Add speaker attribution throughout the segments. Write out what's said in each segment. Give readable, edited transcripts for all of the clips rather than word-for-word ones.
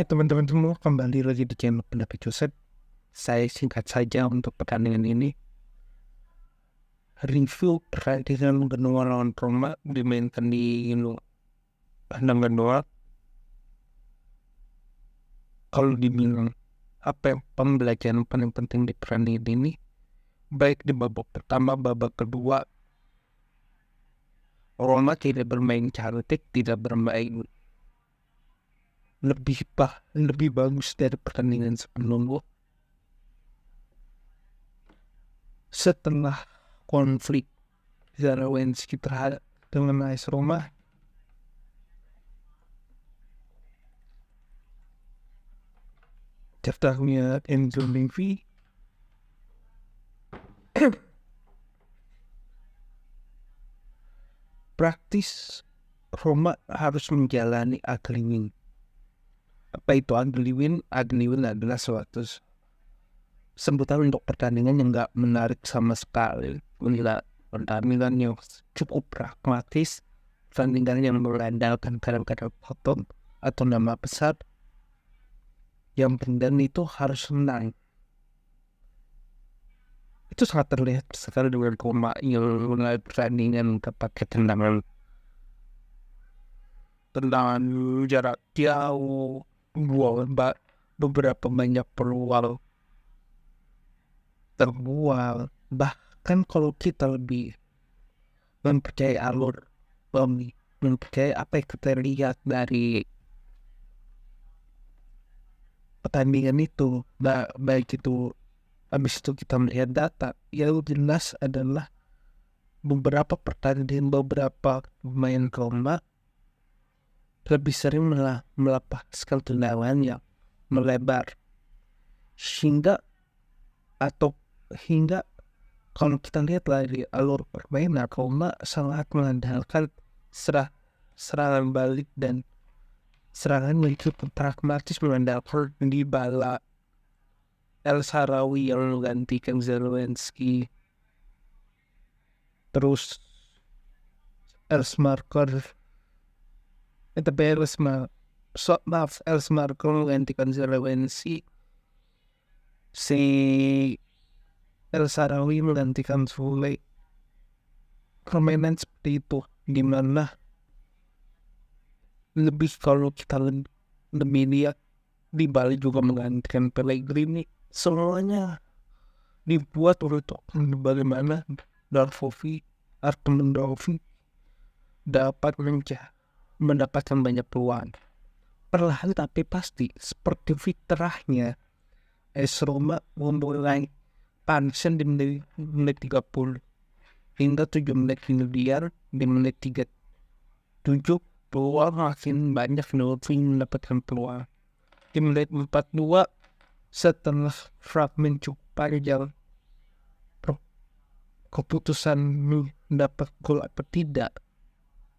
Speaker 1: Hai teman-teman semua, kembali lagi di channel Pendapat Joseph. Saya singkat saja untuk pertandingan ini. Review pertandingan Genoa lawan Roma dimainkan di kandang Genoa. Kalau dibilang apa yang pembelajaran paling penting di pertandingan ini, baik di babak pertama, babak kedua, Roma tidak bermain cantik, tidak bermain lebih bagus dari pertandingan sebelumnya. Setelah konflik Zelensky terhadap dengan AS Roma, cetaknya Enzo Levy praktis Roma harus menjalani ugly win. Apa itu ugly win? Ugly win adalah suatu sebutan untuk pertandingan yang gak menarik sama sekali. Inilah pertandingan yang cukup pragmatis, pertandingan yang berandalkan kadang-kadang foto atau nama besar. Yang penting itu harus menang. Itu sangat terlihat sekali dengan Roma yang mulai pertandingan pakai tendangan jarak jauh, beberapa banyak peluang terbuang. Bahkan kalau kita lebih mempercayai alur, mempercayai apa yang kita lihat dari pertandingan itu, baik itu habis itu kita melihat data, yang jelas adalah beberapa pertandingan, beberapa pemain Roma lebih sering melepaskan tendangan yang melebar hingga kalau kita lihat dari alur permainan, Roma sangat mengandalkan serangan balik dan serangan yang cukup pragmatis mengandalkan Dybala, El Shaarawy yang menggantikan Zelensky, terus El Smarker menggantikan Zelensky, si El Shaarawy menggantikan Sule. Permainan seperti itu, dimana lebih kalau kita lebih lihat Dybala juga menggantikan Pellegrini, semuanya dibuat untuk bagaimana Artem Dovin dapat mendapatkan banyak peluang. Perlahan tapi pasti, seperti fitrahnya, AS Roma memulai pancen di menit 30 hingga 7 menit kemudian di menit 37 peluang makin banyak. Dovin mendapatkan peluang di menit 42 setelah fragmen cukup panjang keputusan mendapat gol apa tidak,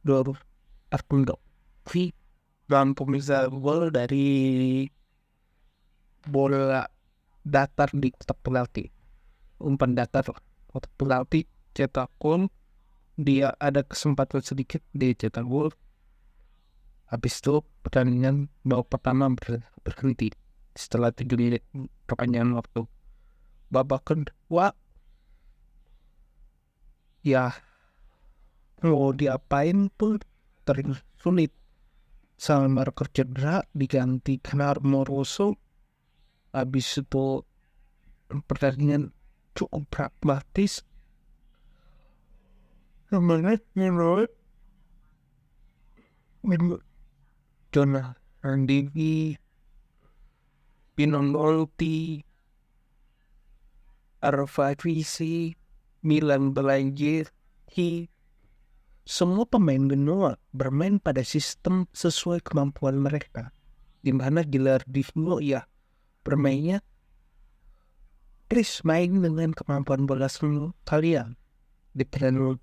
Speaker 1: Dor Artundo mampu bisa gol dari bola datar di kotak penalti, umpan datar kotak penalti, cetak gol. Dia ada kesempatan sedikit dia cetak gol. Habis itu pertandingan babak pertama berhenti setelah 7 menit perpanjangan waktu. Babak kedua ya mau diapain pun sulit. Sang marker cedera diganti Moroso. Habis itu pertandingan cukup pragmatis. Menit Jonah Randivi, Pinonolti, Arvavisi, Milan Belanjiri, semua pemain Genoa bermain pada sistem sesuai kemampuan mereka, di mana Gilardino ya bermainnya main dengan kemampuan bola seluruh kalian. Di pertandingan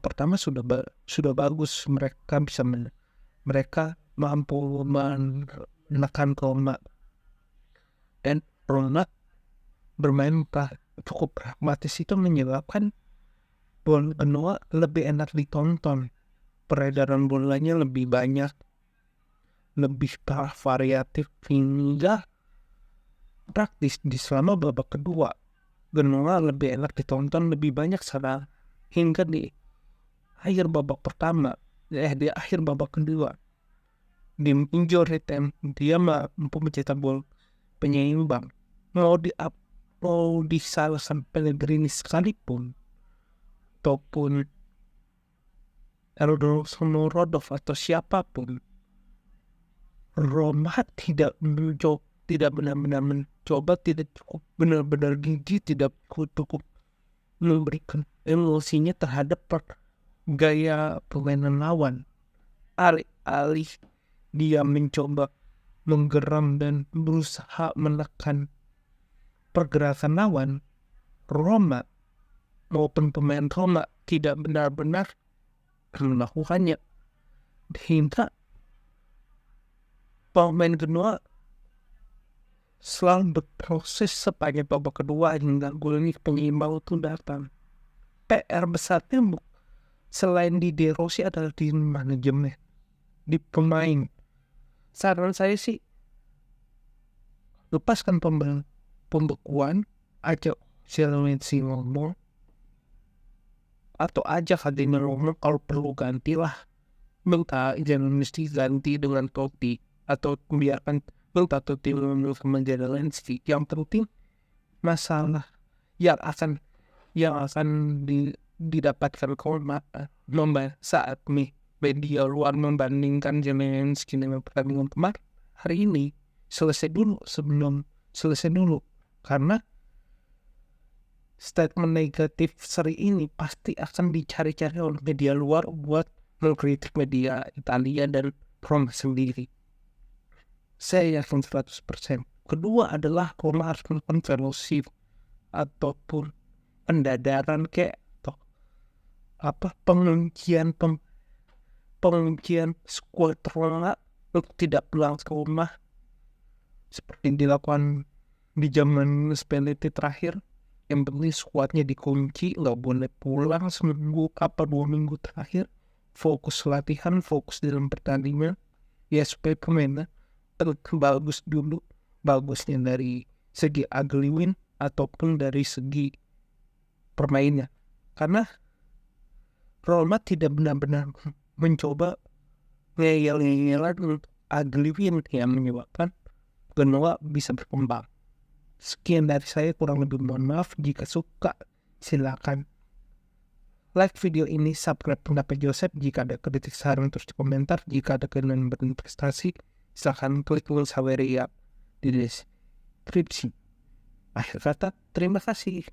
Speaker 1: pertama sudah bagus, mereka mampu menekan Roma, dan Roma bermain cukup pragmatis. Itu menyebabkan bola Genoa lebih enak ditonton, peredaran bolanya lebih banyak, lebih variatif hingga praktis di selama babak kedua. Genoa lebih enak ditonton, lebih banyak serangan hingga di akhir babak pertama, di akhir babak kedua. Di injury time dia mampu mencetak gol penyeimbang. Mau disalahkan Pellegrini sekalipun, ataupun Rodov atau siapapun, Roma tidak benar-benar mencoba, tidak cukup benar-benar gigi, tidak cukup memberikan emosinya terhadap gaya permainan lawan. Alih-alih dia mencoba menggeram dan berusaha menekan pergerakan lawan, Roma maupun pemain Roma tidak benar-benar melakukannya, hingga pemain Genoa selalu berproses sepanjang babak kedua hingga gol ini penyeimbang itu datang. PR besarnya selain di De Rossi adalah di manajemen, di pemain. Saran saya sih, lepaskan pembekuan, ajak Zielinski ngomong, atau ajak Hadimir ngomong, kalau perlu gantilah, minta Zielinski ganti dengan Totti, atau biarkan minta Totti menjadi Zielinski. Yang penting masalah yang akan didapatkan Roma saat media luar membandingkan Zielinski dengan pertandingan kemarin, hari ini selesai dulu, karena statement negatif seri ini pasti akan dicari-cari oleh media luar buat mengkritik media Italia dan Roma sendiri. Saya yakin 100%. Kedua adalah Roma harus melakukan velosif ataupun pendadaran penguncian skuad Roma untuk tidak pulang ke rumah seperti dilakukan di zaman Spalletti terakhir. Yang penting skuadnya dikunci, nggak boleh pulang seminggu 2 minggu terakhir, fokus latihan, fokus dalam pertandingan, ya supaya pemainnya bagus dulu, bagusnya dari segi ugly win ataupun dari segi permainnya. Karena Roma tidak benar-benar mencoba ngeyel-ngeyelan untuk ugly win yang menyebabkan Genoa bisa berkembang. Sekian dari saya, kurang lebih mohon maaf. Jika suka silakan like video ini, subscribe pendapat Joseph. Jika ada kritik saran terus di komentar. Jika ada keinginan berinvestasi, silakan klik link Saweria di deskripsi. Akhir kata, terima kasih.